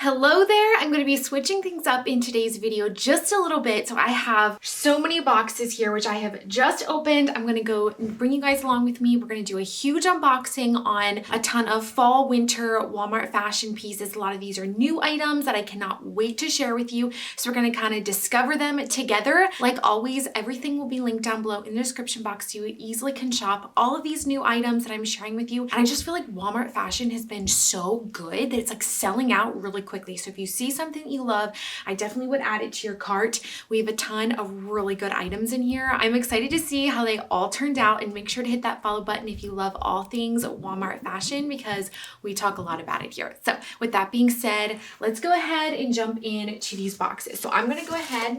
Hello there. I'm going to be switching things up in today's video just a little bit. So I have so many boxes here, which I have just opened. I'm going to go and bring you guys along with me. We're going to do a huge unboxing on a ton of fall, winter Walmart fashion pieces. A lot of these are new items that I cannot wait to share with you. So we're going to kind of discover them together. Like always, everything will be linked down below in the description box so you easily can shop all of these new items that I'm sharing with you. And I just feel like Walmart fashion has been so good that it's like selling out really quickly. So if you see something you love, I definitely would add it to your cart. We have a ton of really good items in here. I'm excited to see how they all turned out, and make sure to hit that follow button if you love all things Walmart fashion, because we talk a lot about it here. So with that being said, let's go ahead and jump into these boxes. So I'm going to go ahead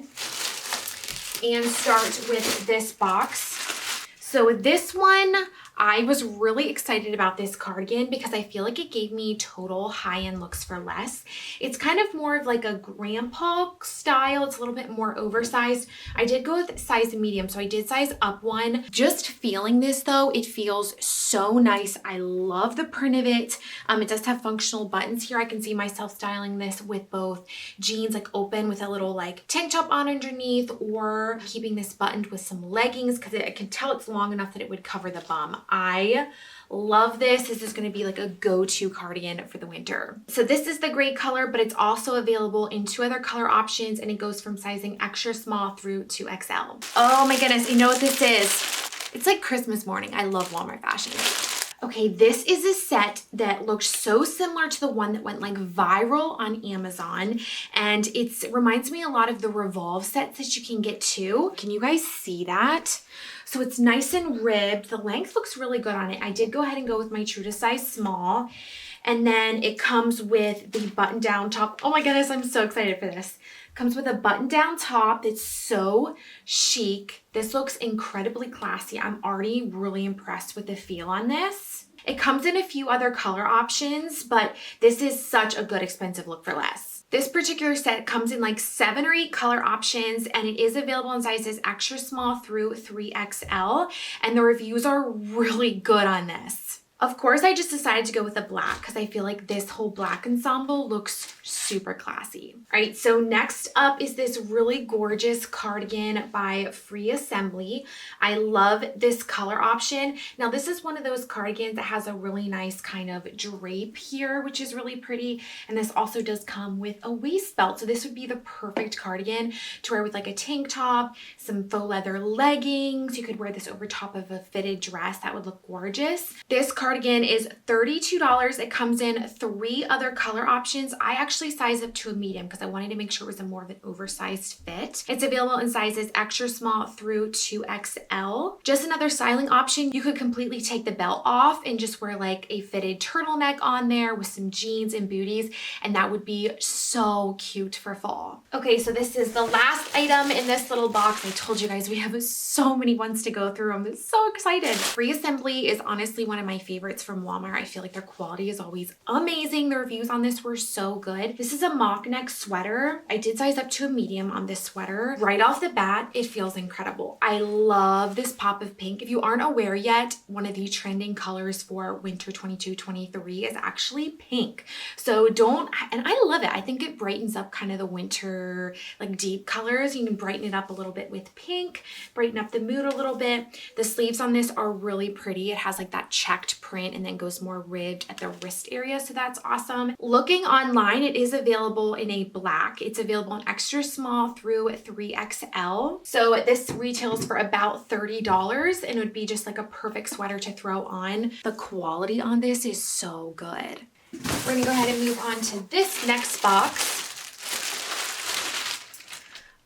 and start with this box. So this one, I was really excited about this cardigan because I feel like it gave me total high-end looks for less. It's kind of more of like a grandpa style. It's a little bit more oversized. I did go with size medium, so I did size up one. Just feeling this though, it feels so nice. I love the print of it. It does have functional buttons here. I can see myself styling this with both jeans like open with a little like tank top on underneath, or keeping this buttoned with some leggings because I can tell it's long enough that it would cover the bum. I love this. This is going to be like a go-to cardigan for the winter. So this is the gray color, but it's also available in two other color options, and it goes from sizing extra small through to XL. Oh my goodness, you know what this is? It's like Christmas morning. I love Walmart fashion. Okay, this is a set that looks so similar to the one that went like viral on Amazon, and it reminds me a lot of the Revolve sets that you can get too. Can you guys see that? So it's nice and ribbed. The length looks really good on it. I did go ahead and go with my true to size small, and then it comes with the button down top. Oh my goodness, I'm so excited for this. Comes with a button down top that's so chic. This looks incredibly classy. I'm already really impressed with the feel on this. It comes in a few other color options, but this is such a good expensive look for less. This particular set comes in like 7 or 8 color options, and it is available in sizes extra small through 3XL, and the reviews are really good on this. Of course, I just decided to go with a black because I feel like this whole black ensemble looks super classy. All right, so next up is this really gorgeous cardigan by Free Assembly. I love this color option. Now, this is one of those cardigans that has a really nice kind of drape here, which is really pretty. And this also does come with a waist belt. So this would be the perfect cardigan to wear with like a tank top, some faux leather leggings. You could wear this over top of a fitted dress. That would look gorgeous. This cardigan is $32. It comes in 3 other color options. I actually sized up to a medium because I wanted to make sure it was a more of an oversized fit. It's available in sizes extra small through 2XL. Just another styling option. You could completely take the belt off and just wear like a fitted turtleneck on there with some jeans and booties, and that would be so cute for fall. Okay, so this is the last item in this little box. I told you guys we have so many ones to go through. I'm so excited. Free Assembly is honestly one of my favorites from Walmart. I feel like their quality is always amazing. The reviews on this were so good. This is a mock neck sweater. I did size up to a medium on this sweater. Right off the bat, it feels incredible. I love this pop of pink. If you aren't aware yet, one of the trending colors for winter 22-23 is actually pink. So and I love it. I think it brightens up kind of the winter, like deep colors. You can brighten it up a little bit with pink, brighten up the mood a little bit. The sleeves on this are really pretty. It has like that checked print and then goes more ribbed at the wrist area. So that's awesome. Looking online, it is available in a black. It's available in extra small through 3XL. So this retails for about $30, and it would be just like a perfect sweater to throw on. The quality on this is so good. We're gonna go ahead and move on to this next box.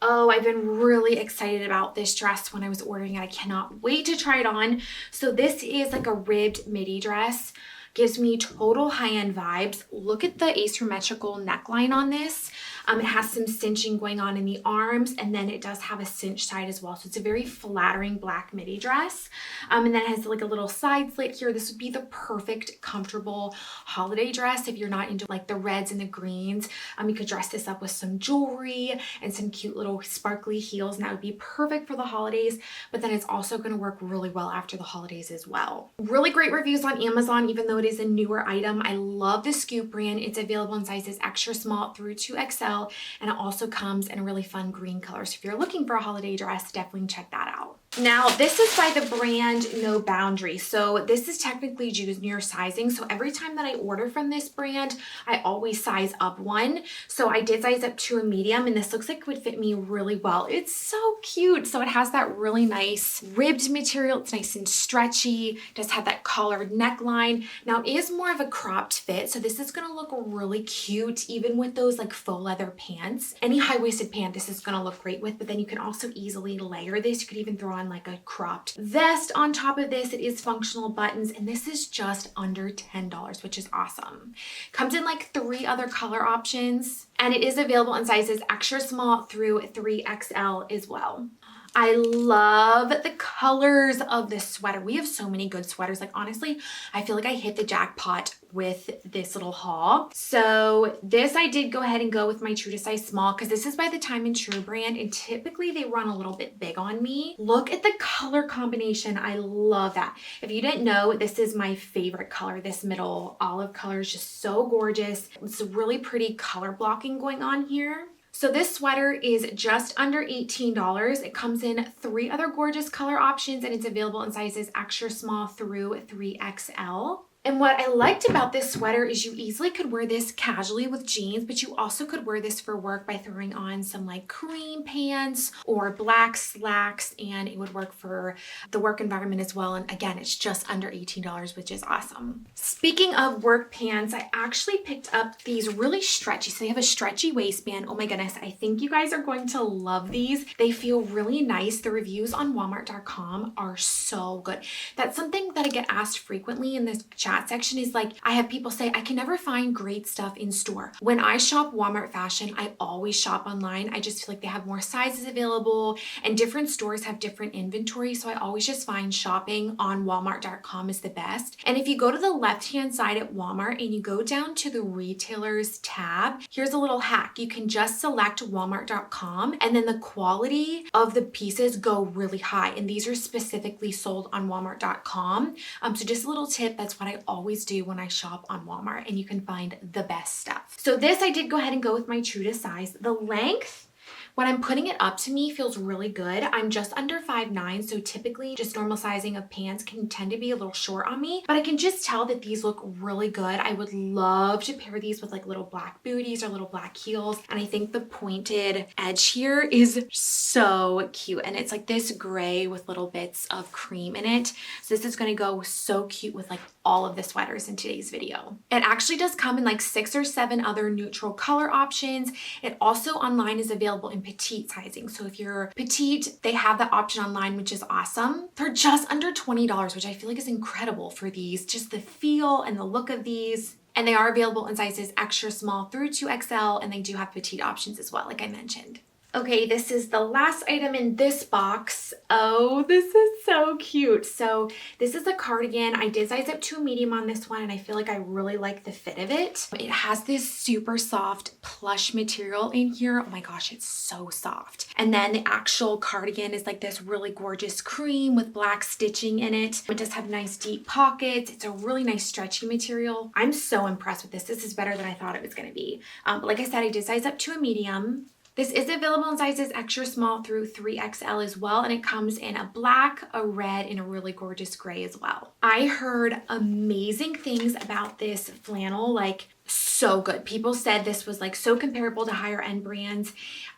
Oh, I've been really excited about this dress when I was ordering it. I cannot wait to try it on. So this is like a ribbed midi dress. Gives me total high-end vibes. Look at the asymmetrical neckline on this. It has some cinching going on in the arms, and then it does have a cinch side as well. So it's a very flattering black midi dress. And then it has like a little side slit here. This would be the perfect comfortable holiday dress if you're not into like the reds and the greens. You could dress this up with some jewelry and some cute little sparkly heels, and that would be perfect for the holidays. But then it's also going to work really well after the holidays as well. Really great reviews on Amazon, even though it is a newer item. I love the Scoop brand. It's available in sizes extra small through 2XL, and it also comes in a really fun green color. So if you're looking for a holiday dress, definitely check that out. Now, this is by the brand No Boundary. So this is technically junior sizing. So every time that I order from this brand, I always size up one. So I did size up to a medium, and this looks like it would fit me really well. It's so cute. So it has that really nice ribbed material. It's nice and stretchy. It does have that collared neckline. Now, it is more of a cropped fit. So this is going to look really cute, even with those like faux leather pants. Any high-waisted pant, this is going to look great with, but then you can also easily layer this. You could even throw on like a cropped vest on top of this. It is functional buttons, and this is just under $10, which is awesome. Comes in like 3 other color options, and it is available in sizes extra small through 3XL as well. I love the colors of this sweater. We have so many good sweaters. Like honestly, I feel like I hit the jackpot with this little haul. So this, I did go ahead and go with my true to size small because this is by the Time and True brand, and typically they run a little bit big on me. Look at the color combination. I love that. If you didn't know, this is my favorite color. This middle olive color is just so gorgeous. It's a really pretty color blocking going on here. So this sweater is just under $18. It comes in 3 other gorgeous color options, and it's available in sizes extra small through 3XL. And what I liked about this sweater is you easily could wear this casually with jeans, but you also could wear this for work by throwing on some like cream pants or black slacks, and it would work for the work environment as well. And again, it's just under $18, which is awesome. Speaking of work pants, I actually picked up these really stretchy. So they have a stretchy waistband. Oh my goodness, I think you guys are going to love these. They feel really nice. The reviews on Walmart.com are so good. That's something that I get asked frequently in this chat section, is like, I have people say, I can never find great stuff in store. When I shop Walmart fashion, I always shop online. I just feel like they have more sizes available, and different stores have different inventory. So I always just find shopping on Walmart.com is the best. And if you go to the left-hand side at Walmart and you go down to the retailers tab, here's a little hack. You can just select Walmart.com, and then the quality of the pieces go really high. And these are specifically sold on Walmart.com. So just a little tip, that's what I always do when I shop on Walmart, and you can find the best stuff. So this, I did go ahead and go with my true to size. The length, when I'm putting it up to me, feels really good. I'm just under 5'9", so typically just normal sizing of pants can tend to be a little short on me, but I can just tell that these look really good. I would love to pair these with like little black booties or little black heels, and I think the pointed edge here is so cute, and it's like this gray with little bits of cream in it. So this is going to go so cute with like all of the sweaters in today's video. It actually does come in like 6 or 7 other neutral color options. It also online is available in petite sizing. So if you're petite, they have that option online, which is awesome. For just under $20, which I feel like is incredible for these, just the feel and the look of these. And they are available in sizes extra small through 2XL, and they do have petite options as well, like I mentioned. Okay, this is the last item in this box. Oh, this is so cute. So this is a cardigan. I did size up to a medium on this one, and I feel like I really like the fit of it. It has this super soft plush material in here. Oh my gosh, it's so soft. And then the actual cardigan is like this really gorgeous cream with black stitching in it. It does have nice deep pockets. It's a really nice stretchy material. I'm so impressed with this. This is better than I thought it was going to be. But like I said, I did size up to a medium. This is available in sizes extra small through 3XL as well, and it comes in a black, a red, and a really gorgeous gray as well. I heard amazing things about this flannel, like so good. People said this was like so comparable to higher end brands.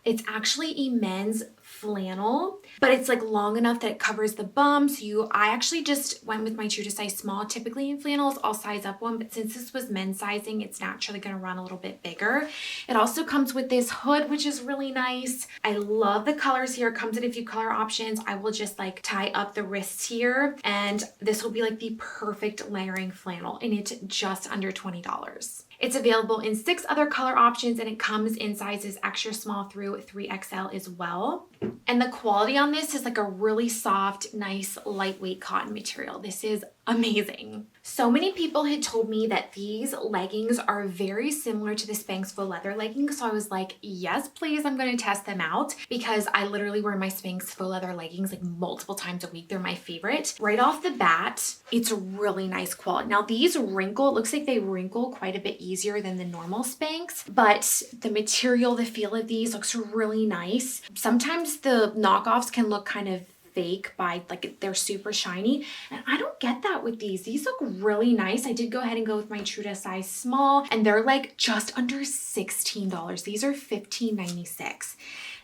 It's actually a men's flannel, but it's like long enough that it covers the bum. So I actually just went with my true to size small. Typically in flannels, I'll size up one, but since this was men's sizing, it's naturally going to run a little bit bigger. It also comes with this hood, which is really nice. I love the colors here. It comes in a few color options. I will just like tie up the wrists here, and this will be like the perfect layering flannel, and it's just under $20. It's available in 6 other color options, and it comes in sizes extra small through 3XL as well. And the quality on this is like a really soft, nice, lightweight cotton material. This is amazing. So many people had told me that these leggings are very similar to the Spanx faux leather leggings. So I was like, yes, please, I'm going to test them out, because I literally wear my Spanx faux leather leggings like multiple times a week. They're my favorite. Right off the bat, it's really nice quality. Now these wrinkle, it looks like they wrinkle quite a bit easier than the normal Spanx, but the material, the feel of these looks really nice. Sometimes the knockoffs can look kind of fake by like they're super shiny, and I don't get that with these. These look really nice. I did go ahead and go with my true to size small, and they're like just under $16. These are $15.96.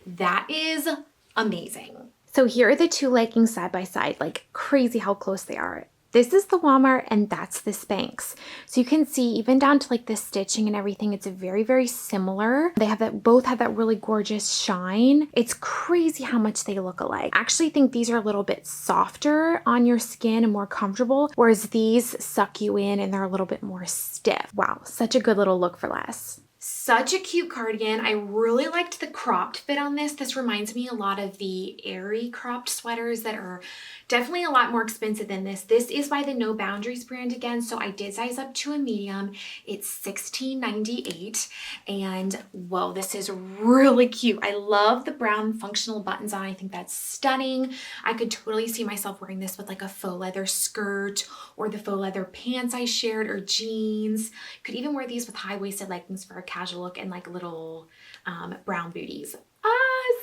That is amazing. So here are the two leggings side by side. Like, crazy how close they are. This is the Walmart and that's the Spanx. So you can see even down to like the stitching and everything, it's very, very similar. They have that, both have that really gorgeous shine. It's crazy how much they look alike. I actually think these are a little bit softer on your skin and more comfortable, whereas these suck you in and they're a little bit more stiff. Wow, such a good little look for less. Such a cute cardigan. I really liked the cropped fit on this. This reminds me a lot of the airy cropped sweaters that are definitely a lot more expensive than this. This is by the No Boundaries brand again, so I did size up to a medium. It's $16.98, and whoa, this is really cute. I love the brown functional buttons on. I think that's stunning. I could totally see myself wearing this with like a faux leather skirt or the faux leather pants I shared, or jeans. Could even wear these with high-waisted leggings for a casual look, and like little brown booties.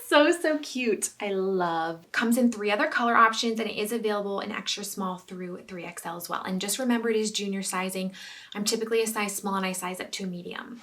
So cute. I love. Comes in 3 other color options, and it is available in extra small through 3XL as well. And just remember, it is junior sizing. I'm typically a size small and I size up to a medium.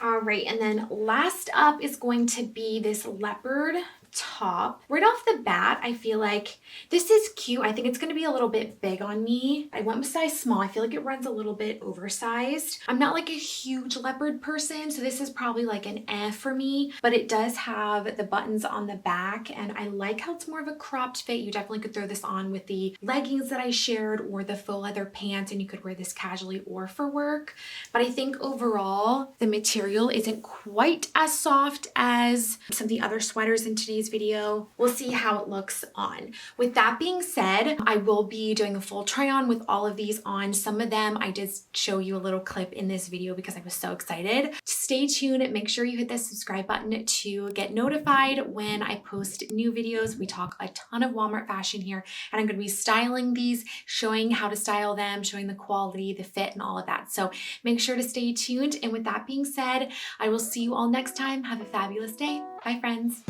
All right, and then last up is going to be this leopard top. Right off the bat, I feel like this is cute. I think it's going to be a little bit big on me. I went with size small. I feel like it runs a little bit oversized. I'm not like a huge leopard person, so this is probably like an F for me, but it does have the buttons on the back, and I like how it's more of a cropped fit. You definitely could throw this on with the leggings that I shared or the faux leather pants, and you could wear this casually or for work. But I think overall, the material isn't quite as soft as some of the other sweaters in today's video. We'll see how it looks on. With that being said, I will be doing a full try on with all of these on. Some of them I did show you a little clip in this video because I was so excited. Stay tuned. Make sure you hit the subscribe button to get notified when I post new videos. We talk a ton of Walmart fashion here, and I'm going to be styling these, showing how to style them, showing the quality, the fit, and all of that. So make sure to stay tuned. And with that being said, I will see you all next time. Have a fabulous day. Bye, friends.